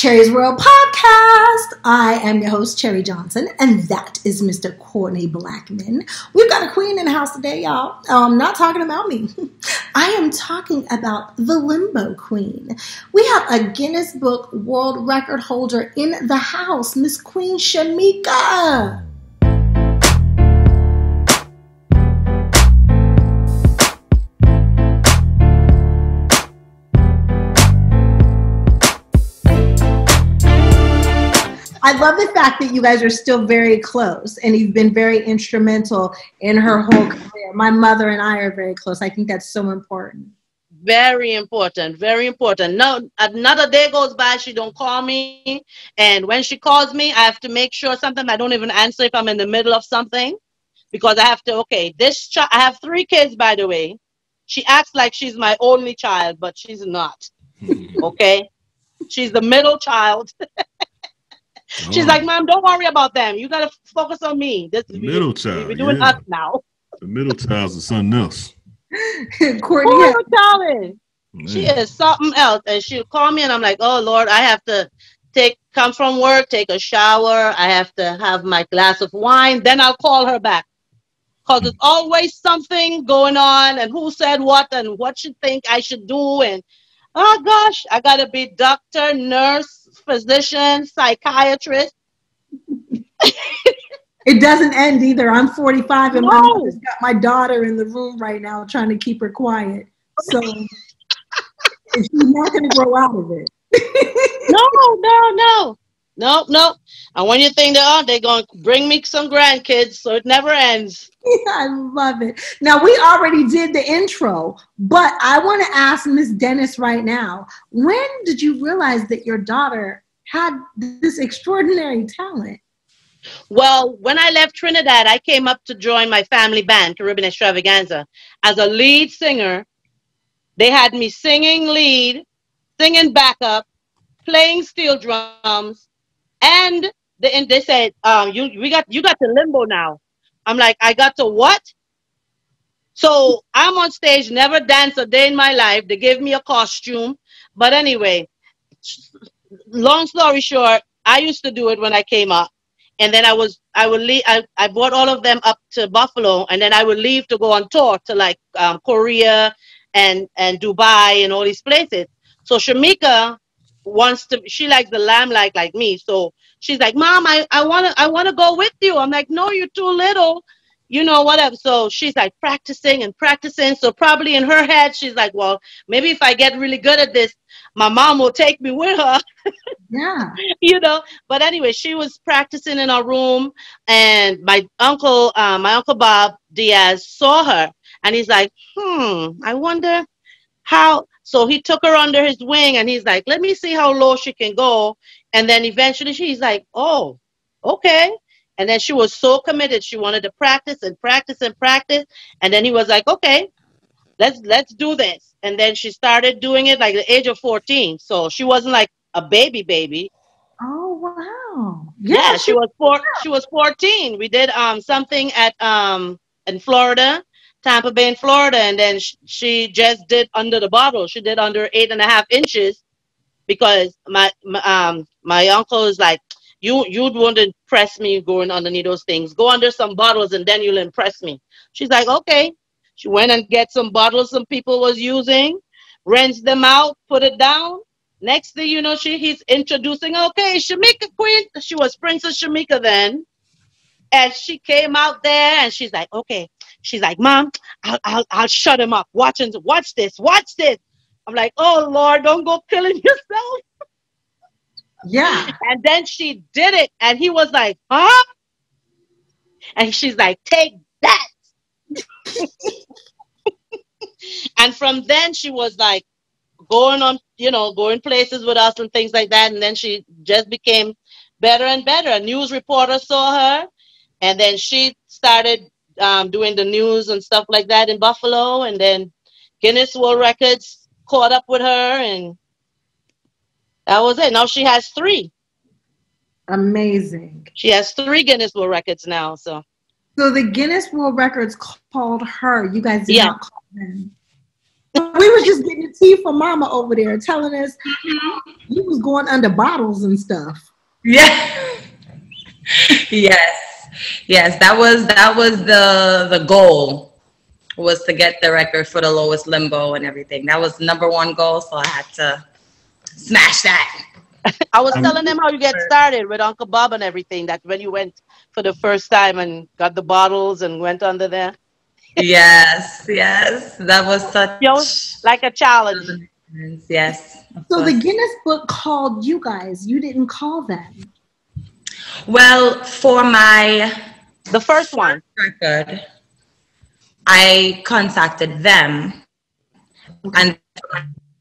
Cherie's World Podcast. I am your host, Cherie Johnson, and that is Mr. Courtney Blackman. We've got a queen in the house today, y'all. I'm not talking about me. I am talking about the Limbo Queen. We have a Guinness Book World Record holder in the house, Miss Queen Shemika. I love the fact that you guys are still very close and you've been very instrumental in her whole career. My mother and I are very close. I think that's so important. Very important. Very important. No, another day goes by, she don't call me. And when she calls me, I have to make sure sometimes I don't even answer if I'm in the middle of something. Because I have to, okay, I have 3 kids, by the way. She acts like she's my only child, but she's not. Okay? She's the middle child. She's like, Mom, don't worry about them. You got to focus on me. The middle child. We're doing us now. The middle child's is something else. Courtney, she is something else. And she'll call me and I'm like, oh, Lord, I have to come from work, take a shower. I have to have my glass of wine. Then I'll call her back. Because there's always something going on and who said what and what she think I should do. And, oh, gosh, I got to be doctor, nurse, physician, psychiatrist. It doesn't end either. I'm 45 and my mother's got my daughter in the room right now trying to keep her quiet. So she's not going to grow out of it. No. And when you think they're going to bring me some grandkids, so it never ends. I love it. Now, we already did the intro, but I want to ask Miss Dennis right now, when did you realize that your daughter had this extraordinary talent? Well, when I left Trinidad, I came up to join my family band, Caribbean Extravaganza, as a lead singer. They had me singing lead, singing backup, playing steel drums, and they said, you got to Limbo now. I'm like, I got to what? So I'm on stage, never danced a day in my life. They gave me a costume. But anyway, long story short, I used to do it when I came up. And then I would leave. I brought all of them up to Buffalo, and then I would leave to go on tour to like Korea and Dubai and all these places. So Shemika she likes the lamb like me. So she's like, Mom, I wanna go with you. I'm like, no, you're too little, whatever. So she's like practicing and practicing. So probably in her head, she's like, well, maybe if I get really good at this, my mom will take me with her. Yeah. But anyway, she was practicing in our room, and my uncle Bob Diaz saw her, and he's like, I wonder how. So he took her under his wing, and he's like, let me see how low she can go. And then eventually she's like, oh, okay. And then she was so committed. She wanted to practice and practice and practice. And then he was like, okay, let's do this. And then she started doing it like the age of 14. So she wasn't like a baby. Oh, wow. Yeah, she was 14. We did something at in Florida, Tampa Bay in Florida, and then she just did under the bottle. She did under 8.5 inches because my uncle is like, you'd want to impress me going underneath those things. Go under some bottles and then you'll impress me. She's like, okay. She went and get some bottles some people was using, rinsed them out, put it down. Next thing you know, he's introducing, okay, Shemika Queen. She was Princess Shemika then. And she came out there and she's like, okay. She's like, Mom, I'll shut him up. Watch this. I'm like, oh, Lord, don't go killing yourself. Yeah. And then she did it. And he was like, huh? And she's like, take that. And from then she was like going on, going places with us and things like that. And then she just became better and better. A news reporter saw her. And then she started doing the news and stuff like that in Buffalo, and then Guinness World Records caught up with her, and that was it. Now she has 3. Amazing. She has 3 Guinness World Records now. So the Guinness World Records called her. You guys did not call them. We we was just getting the tea from Mama over there, telling us you was going under bottles and stuff. Yeah. Yes. That was the goal, was to get the record for the lowest limbo and everything. That was number one goal, so I had to smash that. I was telling them how you get started with Uncle Bob and everything. That when you went for the first time and got the bottles and went under there. Yes. That was such like a challenge. Yes. So the Guinness book called you guys. You didn't call them. Well, for the first one record, I contacted them, and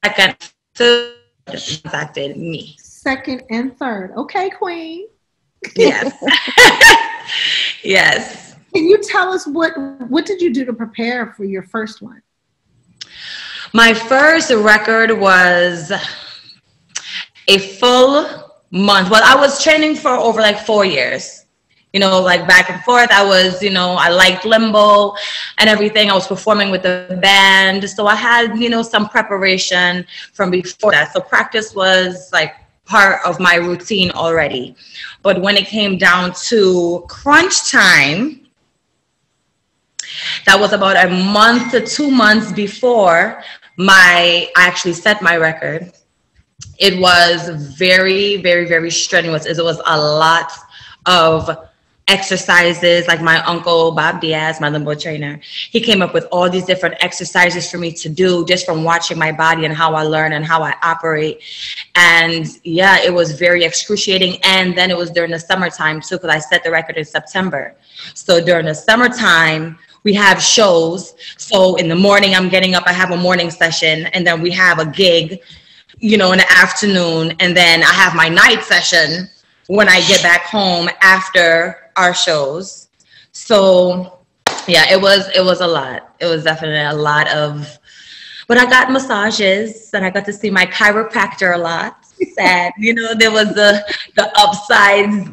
second, third contacted me. Second and third. Okay, Queen. Yes. Yes. Can you tell us what did you do to prepare for your first one? My first record was a full month. Well, I was training for over like 4 years, like back and forth. I was, I liked Limbo and everything. I was performing with the band. So I had, some preparation from before that. So practice was like part of my routine already. But when it came down to crunch time, that was about a month to 2 months before I actually set my record. It was very, very, very strenuous. It was a lot of exercises. Like my uncle, Bob Diaz, my Limbo trainer, he came up with all these different exercises for me to do just from watching my body and how I learn and how I operate. And yeah, it was very excruciating. And then it was during the summertime too, because I set the record in September. So during the summertime, we have shows. So in the morning, I'm getting up, I have a morning session, and then we have a gig, in the afternoon. And then I have my night session when I get back home after our shows. So yeah, it was a lot. It was definitely a lot of, but I got massages and I got to see my chiropractor a lot. Sad, there was the upsides,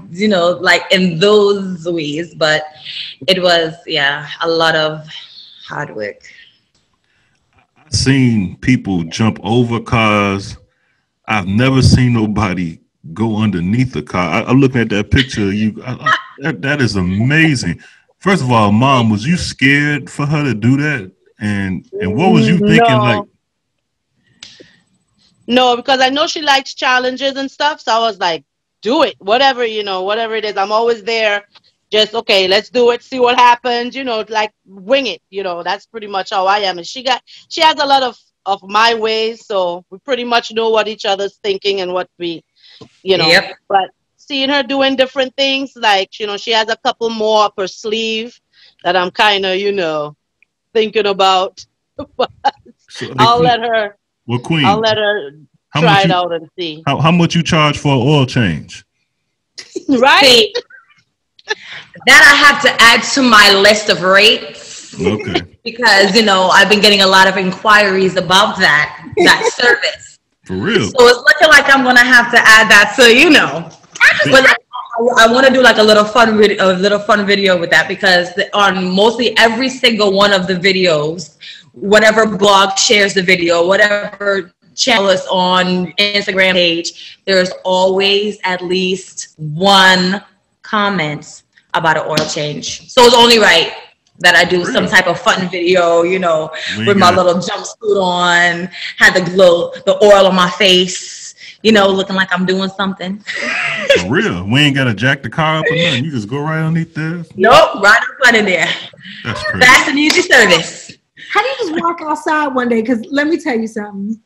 like in those ways, but it was, a lot of hard work. I've seen people jump over cars. I've never seen nobody go underneath a car. I'm looking at that picture of you. That is amazing. First of all, Mom, was you scared for her to do that? And what was you thinking? Like, no, because I know she likes challenges and stuff. So I was like, do it, whatever, whatever it is. I'm always there. Just, okay, let's do it. See what happens, like wing it. That's pretty much how I am. And she has a lot of my ways. So we pretty much know what each other's thinking and what we, Yep. But seeing her doing different things, like, she has a couple more up her sleeve that I'm kind of, thinking about. so, I'll let her. Well, Queen, I'll let her try it out and see. How much you charge for an oil change? Right? That I have to add to my list of rates. Okay. Because, I've been getting a lot of inquiries about that service. For real? So it's looking like I'm going to have to add that. So, but I want to do like a little fun video with that, because on mostly every single one of the videos, whatever blog shares the video, whatever channel is on Instagram page, there's always at least one comment about an oil change. So it's only right that I do some type of fun video, with my little jumpsuit on, had the oil on my face, looking like I'm doing something. For real? We ain't got to jack the car up or nothing. You just go right underneath there? Nope, right up under there. That's crazy. Fast and easy service. How do you just walk outside one day? Because let me tell you something.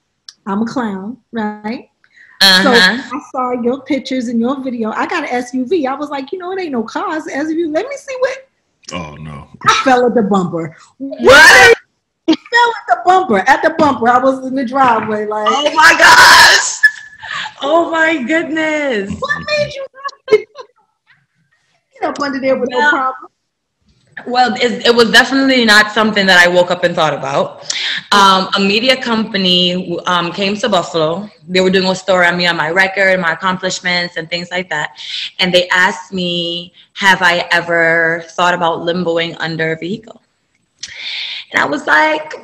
I'm a clown, right? So I saw your pictures and your video. I got an SUV. I was like, it ain't no cars. SUV. Let me see what. Oh, no. I fell at the bumper. What? I fell at the bumper. I was in the driveway. Like, oh my gosh. Oh my goodness. What made you get up under there with no problem? Well, it was definitely not something that I woke up and thought about. A media company came to Buffalo. They were doing a story on me, on my record, my accomplishments, and things like that. And they asked me, have I ever thought about limboing under a vehicle? And I was like,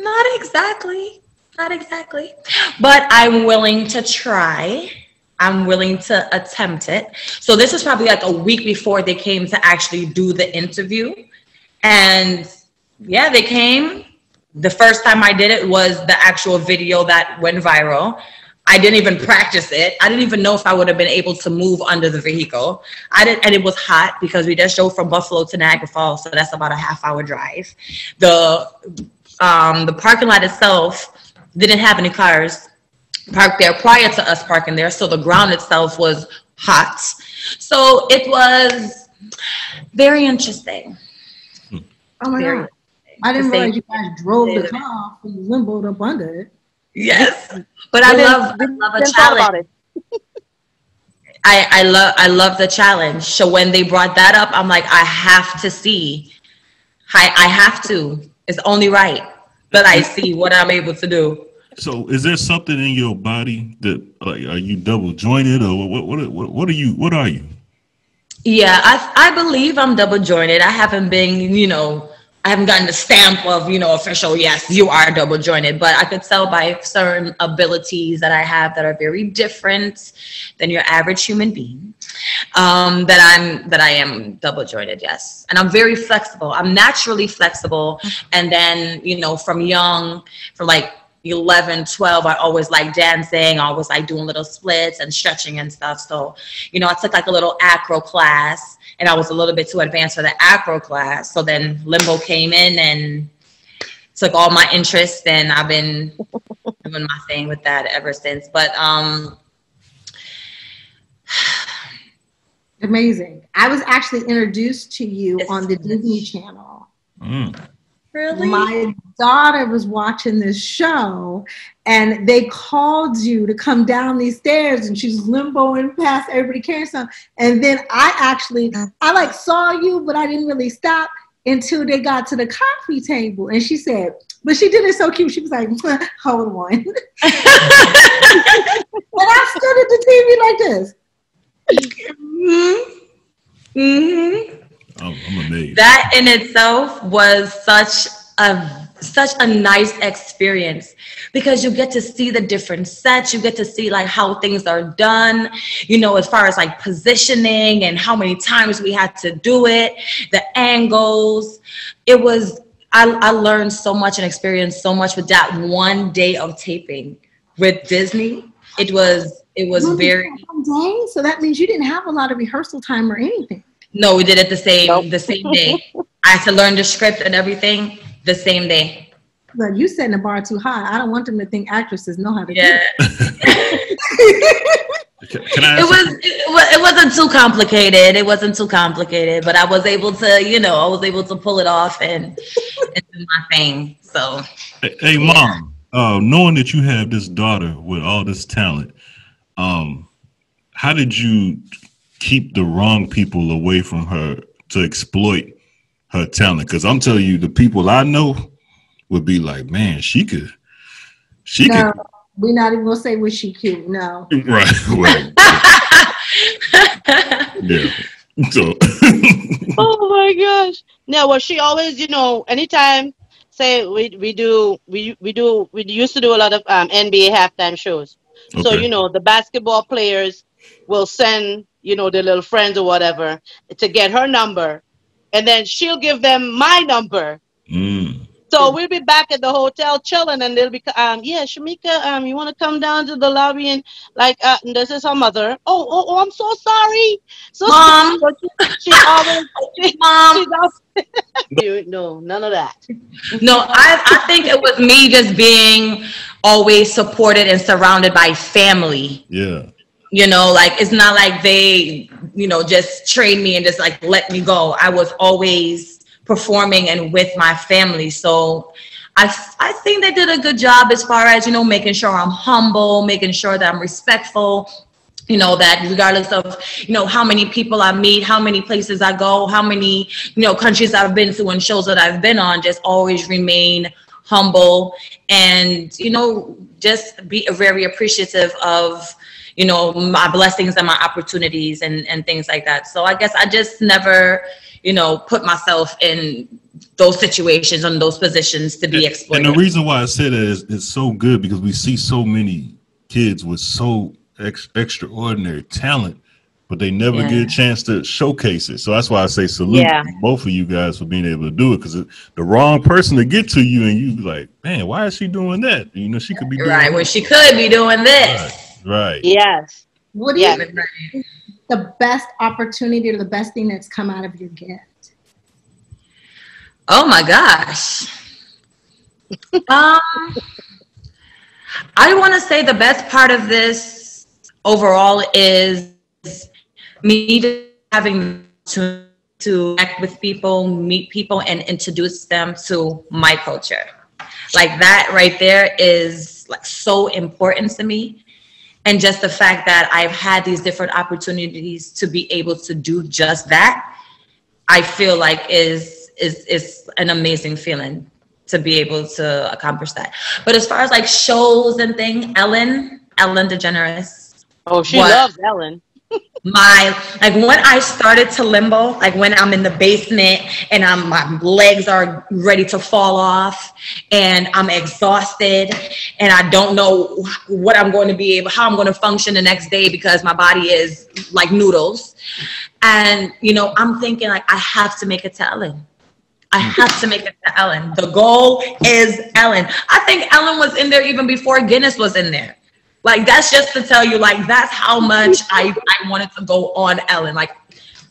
Not exactly. Not exactly. But I'm willing to try. I'm willing to attempt it. So this is probably like a week before they came to actually do the interview. And yeah, they came. The first time I did it was the actual video that went viral. I didn't even practice it. I didn't even know if I would have been able to move under the vehicle. And it was hot because we just drove from Buffalo to Niagara Falls, so that's about a half-hour drive. The parking lot itself didn't have any cars parked there prior to us parking there, so the ground itself was hot. So it was very interesting. Oh my God. I didn't realize you guys drove the car from Limbo up under it. Yes. But I love a challenge. I love the challenge. So when they brought that up, I'm like, I have to see. I have to. It's only right that I see what I'm able to do. So is there something in your body that like, are you double jointed or what are you? What are you? Yeah, I believe I'm double jointed. I haven't been, I haven't gotten the stamp of, official, yes, you are double jointed, but I could tell by certain abilities that I have that are very different than your average human being, that I am double jointed, yes. And I'm very flexible. I'm naturally flexible. And then, from like 11, 12, I always like dancing. I always like doing little splits and stretching and stuff. So, I took like a little acro class. And I was a little bit too advanced for the acro class. So then Limbo came in and took all my interest, and I've been doing my thing with that ever since. But amazing. I was actually introduced to you on the Disney Channel. Really? My daughter was watching this show, and they called you to come down these stairs, and she's limboing past everybody carrying something. And then I like saw you, but I didn't really stop until they got to the coffee table. And she said, but she did it so cute. She was like, hold on. And I stood at the TV like this. Mm-hmm. Mm-hmm. I'm amazed. That in itself was such a nice experience, because you get to see the different sets. You get to see like how things are done, as far as like positioning and how many times we had to do it, the angles. I learned so much and experienced so much with that one day of taping with Disney. It was very. One day? So that means you didn't have a lot of rehearsal time or anything. No, we did it the same day. I had to learn the script and everything the same day. But you setting the bar too high. I don't want them to think actresses know how to do it. Can I ask it wasn't too complicated. It wasn't too complicated, but I was able to, pull it off and do my thing. So, hey, Mom, knowing that you have this daughter with all this talent, how did you keep the wrong people away from her to exploit her talent? Because I'm telling you, the people I know would be like, man, she could. We're not even gonna say was she cute. No. Right. Yeah. So. Oh my gosh. No, well, she always, anytime, say we used to do a lot of NBA halftime shows. Okay. So the basketball players will send their little friends or whatever to get her number, and then she'll give them my number. So we'll be back at the hotel chilling, and they'll be, Shemika, you want to come down to the lobby and this is her mother. Oh, I'm so sorry. So Mom. She always, Mom. No, none of that. No, I think it was me just being always supported and surrounded by family. Yeah. It's not like they, just trained me and just like let me go. I was always performing and with my family. So I think they did a good job as far as, making sure I'm humble, making sure that I'm respectful, that regardless of, how many people I meet, how many places I go, how many, countries I've been to and shows that I've been on, just always remain humble and, just be very appreciative of, my blessings and my opportunities and things like that. So I guess I just never, put myself in those situations and those positions to be exploited. And the reason why I said that is it's so good because we see so many kids with so extraordinary talent, but they never get a chance to showcase it. So that's why I say salute both of you guys for being able to do it, because the wrong person to get to you and you like, man, why is she doing that? She could be doing right when she could be doing this. Right. Yes. What do you think is the best opportunity or the best thing that's come out of your gift? Oh my gosh. I want to say the best part of this overall is me having to connect with people, meet people, and introduce them to my culture. Like that right there is like so important to me. And just the fact that I've had these different opportunities to be able to do just that, I feel like is an amazing feeling to be able to accomplish that. But as far as like shows and things, Ellen DeGeneres. Oh, she loves Ellen. When I started to limbo, like when I'm in the basement and my legs are ready to fall off and I'm exhausted and I don't know what I'm going to be able, how I'm going to function the next day because my body is like noodles. And, I'm thinking like, I have to make it to Ellen. I have to make it to Ellen. The goal is Ellen. I think Ellen was in there even before Guinness was in there. Like, that's just to tell you, like, that's how much I wanted to go on Ellen. Like,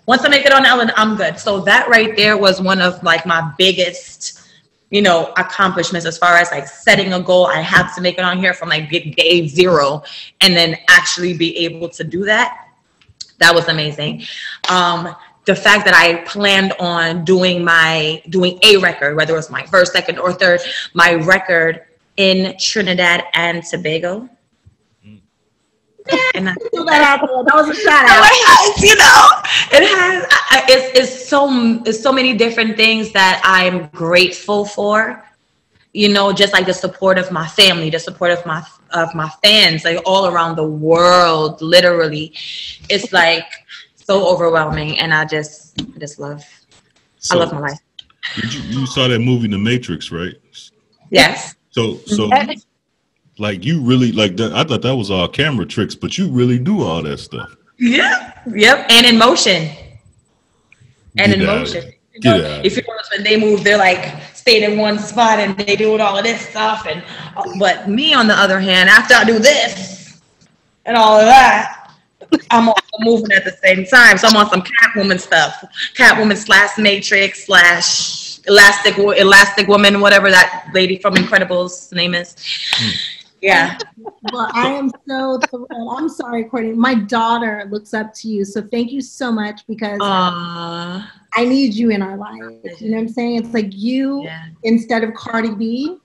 once I make it on Ellen, I'm good. So that right there was one of, like, my biggest, accomplishments as far as, like, setting a goal. I have to make it on here from, like, day 0 and then actually be able to do that. That was amazing. The fact that I planned on doing a record, whether it was my first, second, or third, my record in Trinidad and Tobago. And that was a shout out. It's so many different things that I'm grateful for. Just like the support of my family, the support of my fans, like all around the world. Literally, it's like so overwhelming, and I just love. I love my life. You saw that movie, The Matrix, right? Yes. So. Like you really like that. I thought that was all camera tricks, but you really do all that stuff. Yeah. Yep. And in motion. If you notice when they move, they're like staying in one spot and they do all of this stuff. But me, on the other hand, after I do this and all of that, I'm also moving at the same time. So I'm on some Catwoman stuff. Catwoman / Matrix / Elastic Woman, whatever that lady from Incredibles' name is. Yeah. Well, I am so thrilled. I'm sorry, Courtney. My daughter looks up to you. So thank you so much, because I need you in our life. You know what I'm saying? It's like you instead of Cardi B.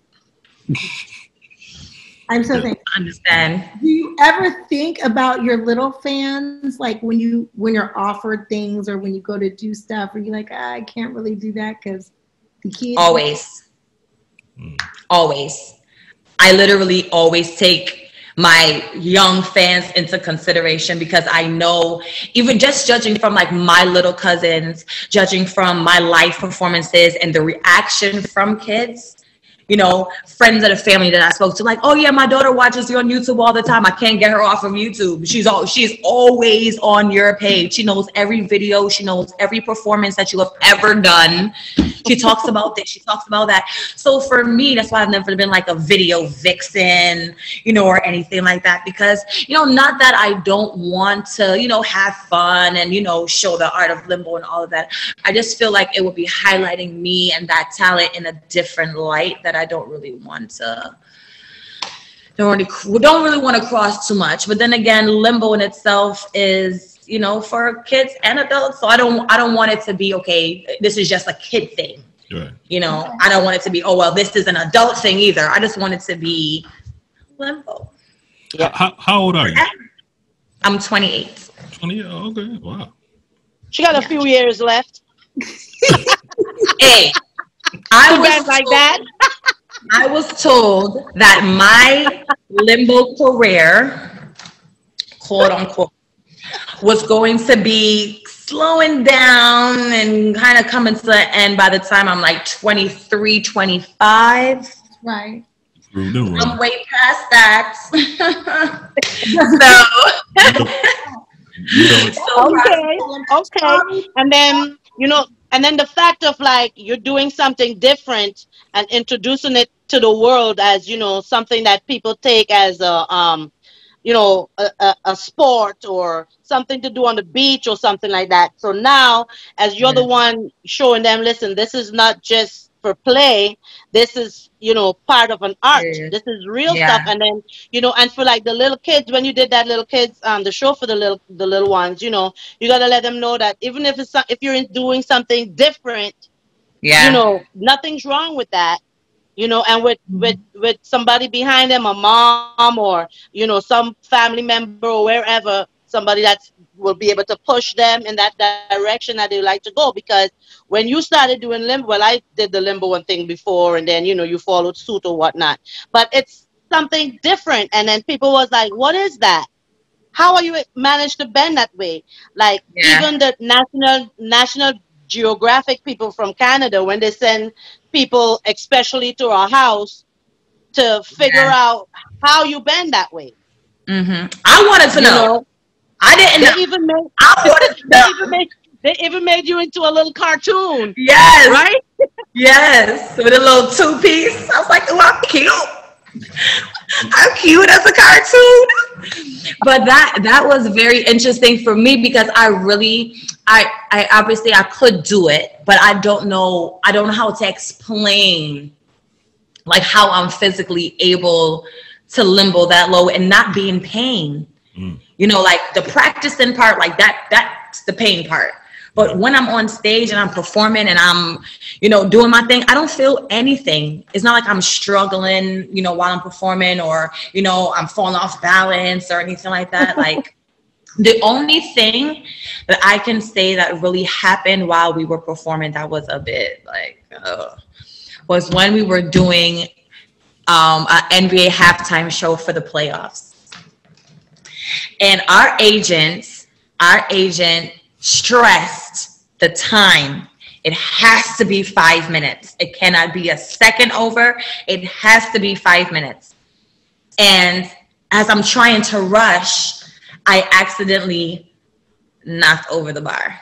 I'm so thankful. I understand. Do you ever think about your little fans, like when you're offered things or when you go to do stuff, or you're like, I can't really do that because the kids? Always. I literally always take my young fans into consideration, because I know, even just judging from like my little cousins, judging from my live performances and the reaction from kids, friends of the family that I spoke to, like, oh yeah, my daughter watches you on YouTube all the time. I can't get her off of YouTube. She's always on your page. She knows every video. She knows every performance that you have ever done. She talks about this. She talks about that. So for me, that's why I've never been like a video vixen, or anything like that, because, not that I don't want to, have fun and, show the art of limbo and all of that. I just feel like it would be highlighting me and that talent in a different light that I don't really want to cross too much. But then again, limbo in itself is, for kids and adults. So I don't want it to be, okay, this is just a kid thing. Right. I don't want it to be, oh well, this is an adult thing either. I just want it to be limbo. Yeah. How old are you? I'm 28. 20. Okay. Wow. She got a few years left. Hey, I was told that my limbo career quote unquote, was going to be slowing down and kind of coming to an end by the time I'm like 23, 25. Right. I'm way past that. Okay. And then, and then the fact of like you're doing something different and introducing it to the world as, something that people take as a sport or something to do on the beach or something like that. So now, as you're the one showing them, listen, this is not just for play. This is, part of an art. This is real stuff. And then, and for like the little kids, when you did that little kids, the show for the little ones, you got to let them know that even if if you're doing something different, nothing's wrong with that. And with somebody behind them, a mom or, some family member or wherever, somebody that will be able to push them in that direction that they like to go. Because when you started doing limbo, well, I did the limbo one thing before, and then, you followed suit or whatnot. But it's something different. And then people was like, what is that? How are you managed to bend that way? Like even the National Geographic people from Canada, when they send people, especially to our house, to figure out how you bend that way. I wanted to know. I didn't know. They even made you into a little cartoon. Yes. Right? Yes. With a little 2-piece. I was like, oh, I'm cute. I'm cute as a cartoon. But that was very interesting for me because I obviously I could do it, but I don't know how to explain like how I'm physically able to limbo that low and not be in pain. Like the practicing part, like that's the pain part. But when I'm on stage and I'm performing and I'm, doing my thing, I don't feel anything. It's not like I'm struggling, while I'm performing or, I'm falling off balance or anything like that. Like the only thing that I can say that really happened while we were performing that was a bit like, was when we were doing an NBA halftime show for the playoffs. And our agent stressed the time. It has to be 5 minutes. It cannot be a second over. It has to be 5 minutes. And as I'm trying to rush, I accidentally knocked over the bar.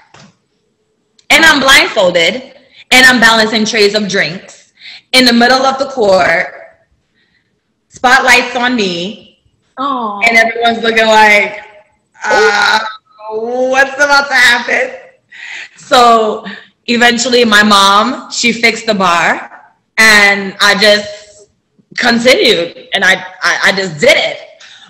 And I'm blindfolded and I'm balancing trays of drinks in the middle of the court. Spotlights on me. Oh. And everyone's looking like, what's about to happen? So eventually my mom, she fixed the bar and I just continued and I just did it.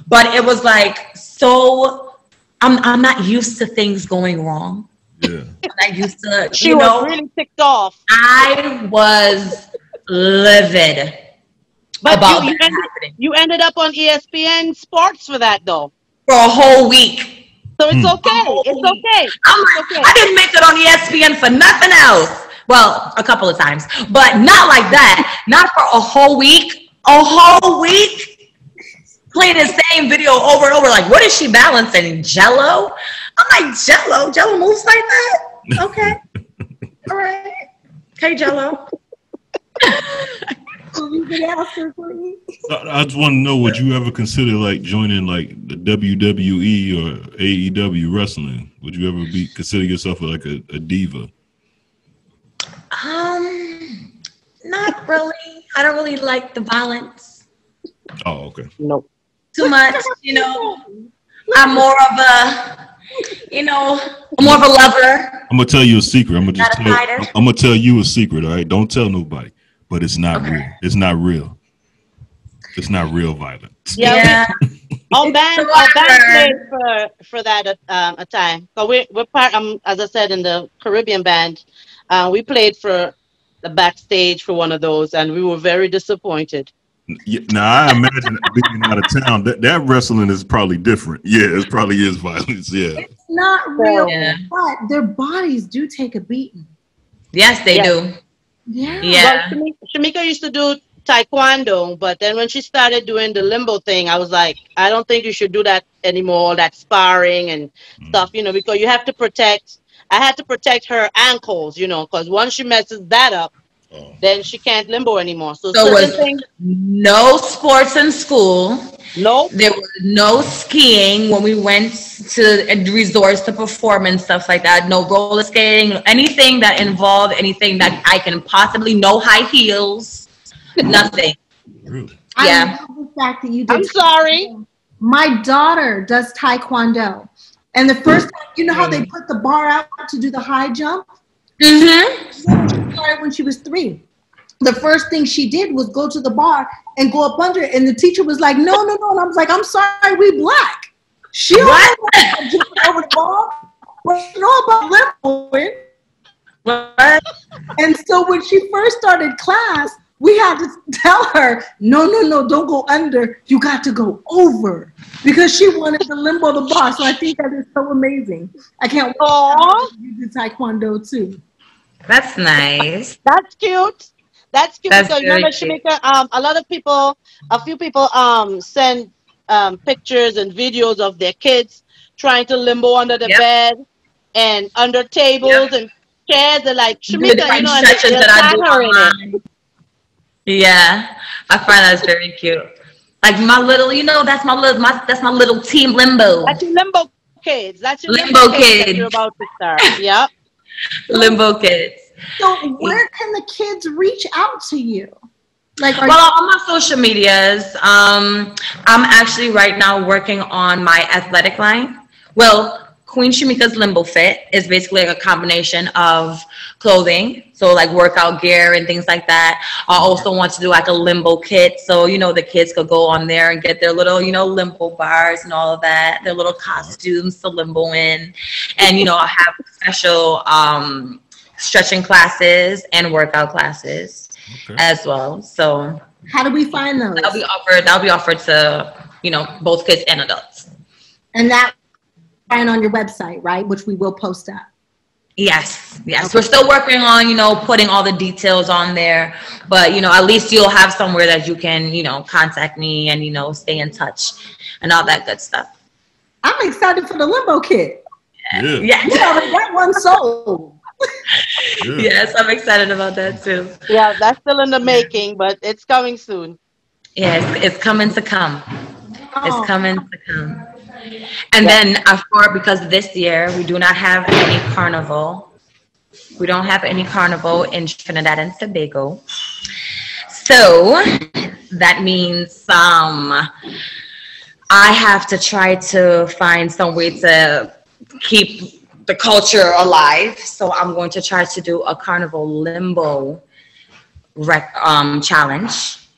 But it was like, so I'm not used to things going wrong. Yeah. I'm not used to, she was really ticked off. I was livid. But you ended up on ESPN Sports for that, though. For a whole week. So it's okay. It's okay. I didn't make it on ESPN for nothing else. Well, a couple of times. But not like that. Not for a whole week. A whole week? Playing the same video over and over. Like, what is she balancing? Jello? I'm like, Jello? Jello moves like that? Okay. All right. Okay, Jello. I just want to know, would you ever consider like joining like the WWE or AEW wrestling? Would you ever consider yourself like a diva? Not really. I don't really like the violence. Oh, okay. No. Too much, I'm more of a, more of a lover. I'm gonna tell you a secret. I'm gonna tell you a secret. All right, don't tell nobody. But it's not real. It's not real. It's not real violence. Yeah. Our band played for that a time. So we're part. As I said, in the Caribbean band, we played for the backstage for one of those, and we were very disappointed. Yeah, now I imagine being out of town, that wrestling is probably different. Yeah, it probably is violence. Yeah, it's not real, but their bodies do take a beating. Yes, they do. Yeah. Well, Shemika used to do taekwondo, but then when she started doing the limbo thing, I was like, I don't think you should do that anymore, that sparring and stuff, because you have to protect. I had to protect her ankles, because once she messes that up, then she can't limbo anymore. So certain was things. no sports in school. Nope. There was no skiing when we went to resorts to perform and stuff like that. No roller skating, anything that involved anything that I can possibly, no high heels, nothing. Really? Yeah. I love the fact that you did. I'm sorry. My daughter does taekwondo. And the first time, you know how they put the bar out to do the high jump? Mm-hmm. She started when she was 3. The first thing she did was go to the bar and go up under it. And the teacher was like, no. And I was like, I'm sorry, we black. She don't jump over the bar. But you know about limboing. What? And so when she first started class, we had to tell her, no, don't go under. You got to go over. Because she wanted to limbo the bar. So I think that is so amazing. I can't wait. You did taekwondo too. That's nice. That's cute. That's cute. That's Because remember, cute. Shemika, a few people send pictures and videos of their kids trying to limbo under the bed and under tables and chairs. They're like, Shemika, and they'll tag her in it. Yeah, I find that's very cute. Like my little, that's my little team limbo. That's your limbo kids. That's your limbo kids that you're about to start. Yep. Limbo kids. So where can the kids reach out to you? Like, on my social medias, I'm actually right now working on my athletic line. Well, Queen Shemika's Limbo Fit is basically like a combination of clothing, so like workout gear and things like that. I also want to do like a limbo kit, so the kids could go on there and get their little limbo bars and all of that, their little costumes to limbo in, and I have special stretching classes and workout classes as well. So how do we find those? That'll be offered to both kids and adults. And that find on your website, right? Which we will post up. Yes. Okay. We're still working on, putting all the details on there, but, at least you'll have somewhere that you can, contact me and, stay in touch and all that good stuff. I'm excited for the limbo kit. Yeah. We already got one sold. Yes, I'm excited about that too. Yeah, that's still in the making, but it's coming soon. Yes, it's coming to come. It's coming to come. And then because this year we do not have any carnival. We don't have any carnival in Trinidad and Tobago. So that means I have to try to find some way to keep the culture alive. So I'm going to try to do a carnival limbo challenge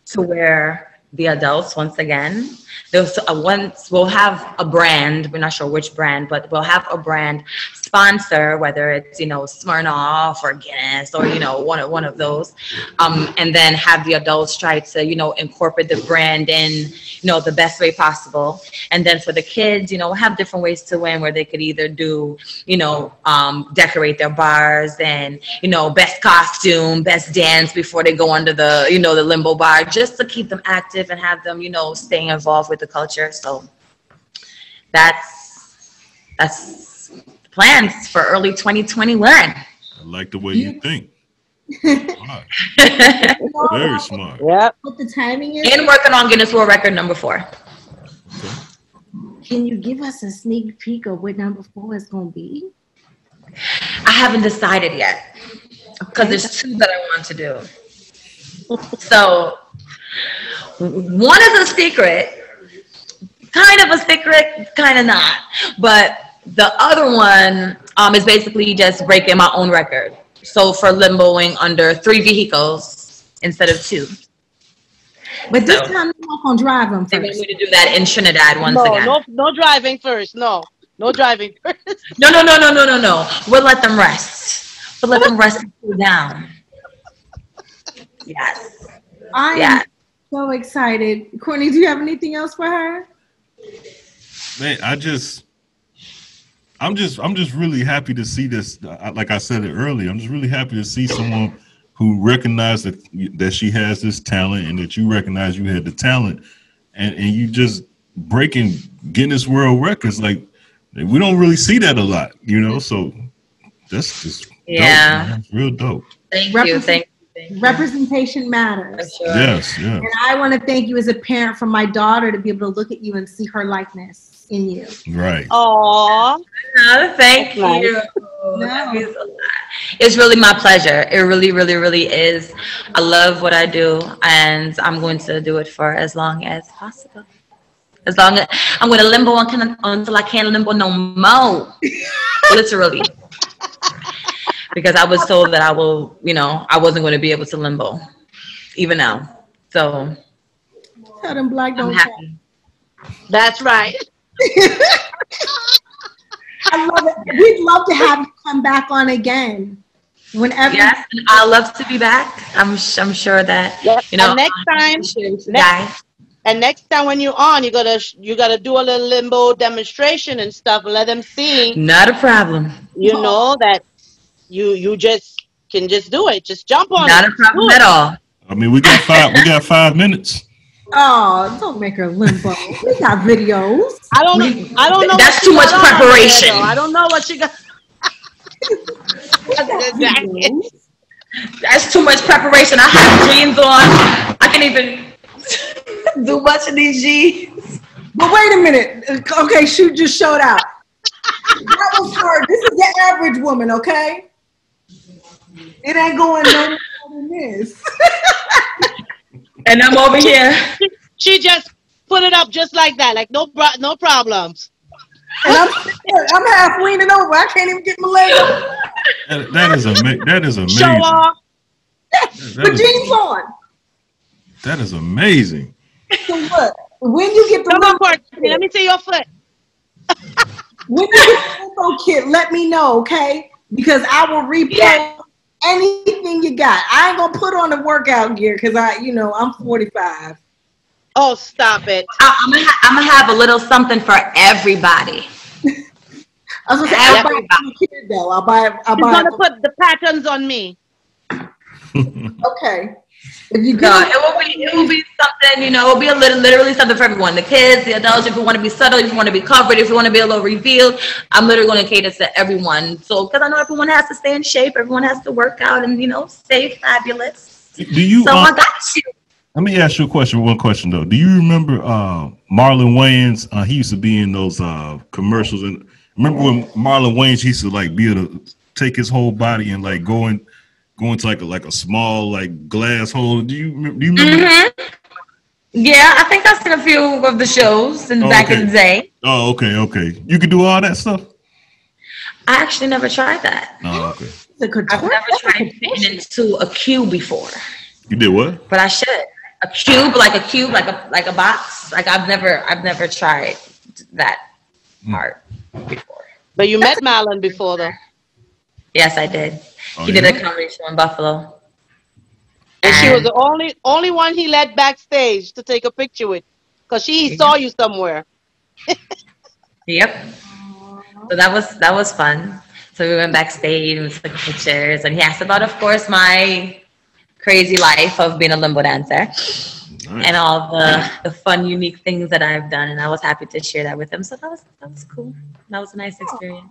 to where the adults, once again, we'll have a brand. We're not sure which brand, but we'll have a brand sponsor, whether it's Smirnoff or Guinness or one of those, and then have the adults try to incorporate the brand in the best way possible. And then for the kids, have different ways to win, where they could either do decorate their bars and best costume, best dance before they go under the the limbo bar, just to keep them active and have them staying involved with the culture. So that's plans for early 2021. I like the way you think. Smart. Very smart. Yep. What the timing is? And working on Guinness World Record number 4. Okay. Can you give us a sneak peek of what number 4 is going to be? I haven't decided yet because there's 2 that I want to do. So one is a secret, kind of a secret, kind of not. But the other one is basically just breaking my own record. So for limboing under 3 vehicles instead of 2. But this time you're not going to drive them first. They want me to do that in Trinidad once again. No driving first. No driving first. No. We'll let them rest. We'll let them rest and cool down. Yes. I am so excited. Courtney, do you have anything else for her? Man, I'm just really happy to see this. Like I said it earlier, I'm just really happy to see someone who recognized that she has this talent and that you recognize you had the talent, and you just breaking Guinness World Records. Like, we don't really see that a lot, you know. So that's just dope, man. It's real dope. Thank you. Representation matters. Sure. Yes, yeah. And I want to thank you as a parent for my daughter to be able to look at you and see her likeness in you. Right. Aww. Thank you. No. That means a lot. It's really my pleasure. It really, really, really is. I love what I do, and I'm going to do it for as long as possible. As long as I'm going to limbo until I can't limbo no more. Literally. Because I was told that I wasn't going to be able to limbo, even now. So Tell them black don't I'm happy. That's right. I love it. We'd love to have you come back on again. Whenever. Yes, I love to be back. I'm sure that And next time when you're on, you gotta do a little limbo demonstration and stuff. Let them see. Not a problem. You know that you just can just do it. Just jump on. Not a problem at all. I mean, we got 5 minutes. Oh, don't make her limbo. We got videos. I don't know. That's too much preparation. I don't know what she got. That's too much preparation. I have jeans on. I can't even do much of these jeans. But wait a minute. Okay, Shoot just showed out. That was her. This is the average woman, okay? It ain't going no more than this. And I'm over here. She just put it up just like that, like no problems. And I'm half leaning over. I can't even get my leg up. That is amazing. Show off. Put jeans on. That is amazing. So what? When you get the Come on, Courtney, let me see your foot. When you get the info kit, let me know, okay? Because I will replay anything you got. I ain't gonna put on the workout gear because I'm 45. Oh, stop it! I'm gonna have a little something for everybody. I was gonna buy kid though. I'll buy. I'm gonna put the patterns on me. Okay. If you it will be something, it will be literally something for everyone. The kids, the adults, if you want to be subtle, if you want to be covered, if you want to be a little revealed, I'm literally going to cater to everyone. So, because I know everyone has to stay in shape, everyone has to work out and, stay fabulous. Do you? So I got you. Let me ask you one question though. Do you remember Marlon Wayans? He used to be in those commercials, and remember when Marlon Wayans used to be able to take his whole body and go into like a small glass hole. Do you remember? Mm-hmm. Yeah, I think I've seen a few of the shows back in the day. Oh, okay. You could do all that stuff? I actually never tried that. Oh, okay. I've never tried fitting into a cube before. You did what? But I should. A cube, like a box. I've never tried that part before. But you met Marlon before though. Yes, I did. He did a comedy show in Buffalo. And she was the only one he led backstage to take a picture with. Because he saw you somewhere. Yep. So that was fun. So we went backstage and took pictures. And he asked about, of course, my crazy life of being a limbo dancer. Nice. And all the fun, unique things that I've done. And I was happy to share that with him. So that was cool. That was a nice experience.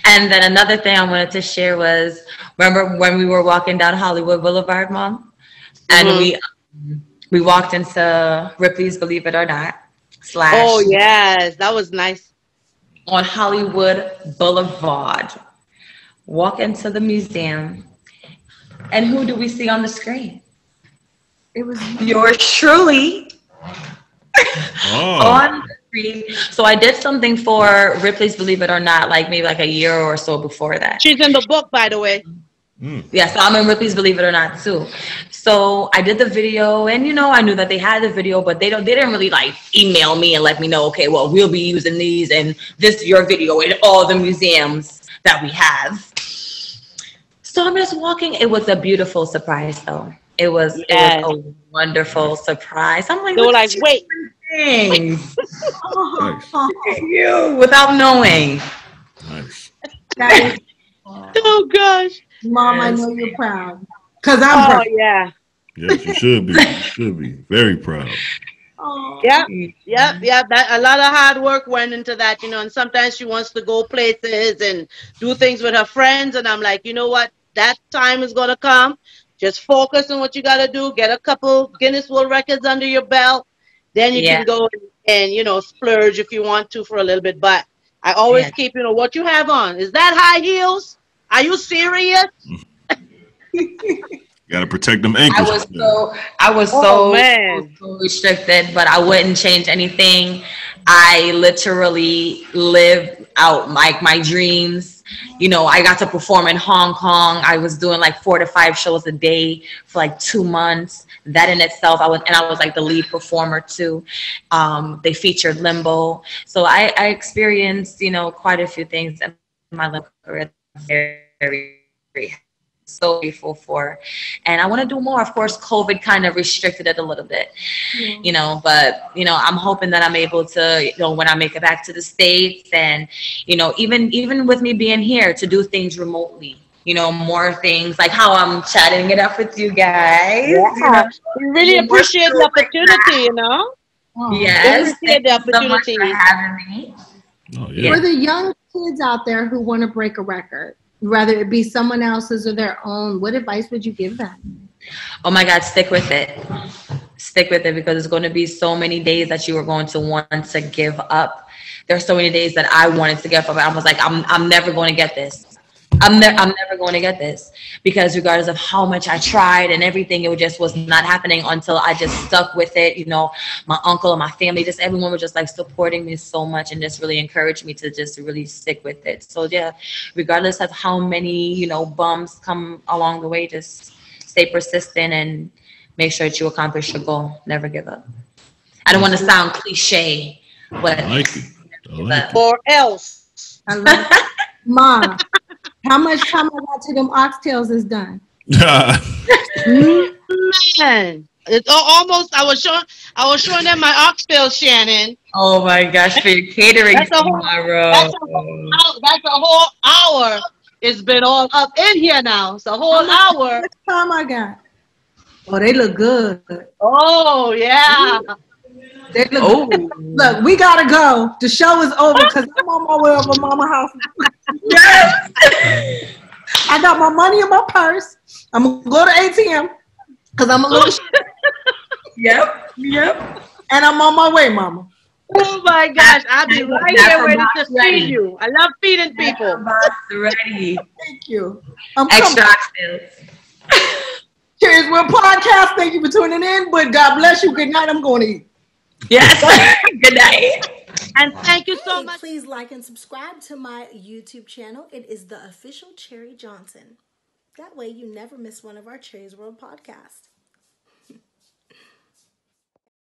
And then another thing I wanted to share was, remember when we were walking down Hollywood Boulevard, Mom? And we walked into Ripley's Believe It or Not / Oh, yes. That was nice. On Hollywood Boulevard. Walk into the museum. And who do we see on the screen? It was yours truly. Oh. On the screen. So I did something for Ripley's Believe It or Not, maybe a year or so before that. She's in the book, by the way. Yeah, so I'm in Ripley's Believe It or Not too. So I did the video, and I knew that they had the video, but they didn't really email me and let me know, okay, well, we'll be using these and this is your video in all the museums that we have. So I'm just walking. It was a beautiful surprise though. It was a wonderful surprise. I'm they were like, wait. Nice. You without knowing. Nice. Oh gosh. Mom, I know you're proud. Because I'm Oh perfect. yeah. Yes, you should be. You should be very proud. Oh. Yep, yep. That a lot of hard work went into that, and sometimes she wants to go places and do things with her friends, and I'm like, you know what? That time is gonna come. Just focus on what you gotta do. Get a couple Guinness World Records under your belt, then you Yeah, can go and splurge if you want to for a little bit. But I always yeah. keep, what you have on. Is that high heels? Are you serious? Got to protect them I ankles. was so I was Oh so so, man. so restricted, but I wouldn't change anything. I literally lived out like my dreams. I got to perform in Hong Kong. I was doing like 4 to 5 shows a day for like 2 months. That in itself, I was like the lead performer too. They featured Limbo, so I experienced quite a few things in my little career. Very so grateful for, and I want to do more. Of course, COVID kind of restricted it a little bit, but I'm hoping that I'm able to, when I make it back to the States, and even with me being here, to do things remotely, more things like how I'm chatting it up with you guys, Yeah. We really more appreciate the shows like that. opportunity. Oh. We Yes, thank appreciate the you so much for opportunity. having me. Oh Yeah. For yeah. the young kids out there who want to break a record, whether it be someone else's or their own, what advice would you give them? Oh my God, stick with it. Stick with it, because there's going to be so many days that you are going to want to give up. There's so many days that I wanted to give up. I was like, I'm never going to get this. I'm never going to get this, because regardless of how much I tried and everything, it just was not happening until I just stuck with it. My uncle and my family, just everyone was just like supporting me so much and just really encouraged me to just really stick with it. So yeah, regardless of how many, bumps come along the way, just stay persistent and make sure that you accomplish your goal. Never give up. I don't want to sound cliche, but I like it. I give like up. it. Or else. I love it. Ma, how much time I got to them oxtails is done. Man. It's almost. I was showing them my oxtail, Shannon. Oh my gosh, for your catering That's a whole. tomorrow. That's a whole hour. It's been all up in here now. It's a How whole hour. much time I got? Oh, they look good. Oh yeah. They look Oh, good. Look, we gotta go. The show is over because I'm on my way over mama house. yes. I got my money in my purse. I'm gonna go to ATM because I'm a little Yep. and I'm on my way, mama. Oh my gosh. I'll be right here waiting to feed you. I love feeding people. Ready. Thank you. I'm Extra coming. oxtails. Cheers, we're podcast. Thank you for tuning in. But God bless you. Good night. I'm going to eat. Yes. Good night. And thank you so much. Please like and subscribe to my YouTube channel. It is the official Cherie Johnson. That way you never miss one of our Cherie's World podcasts.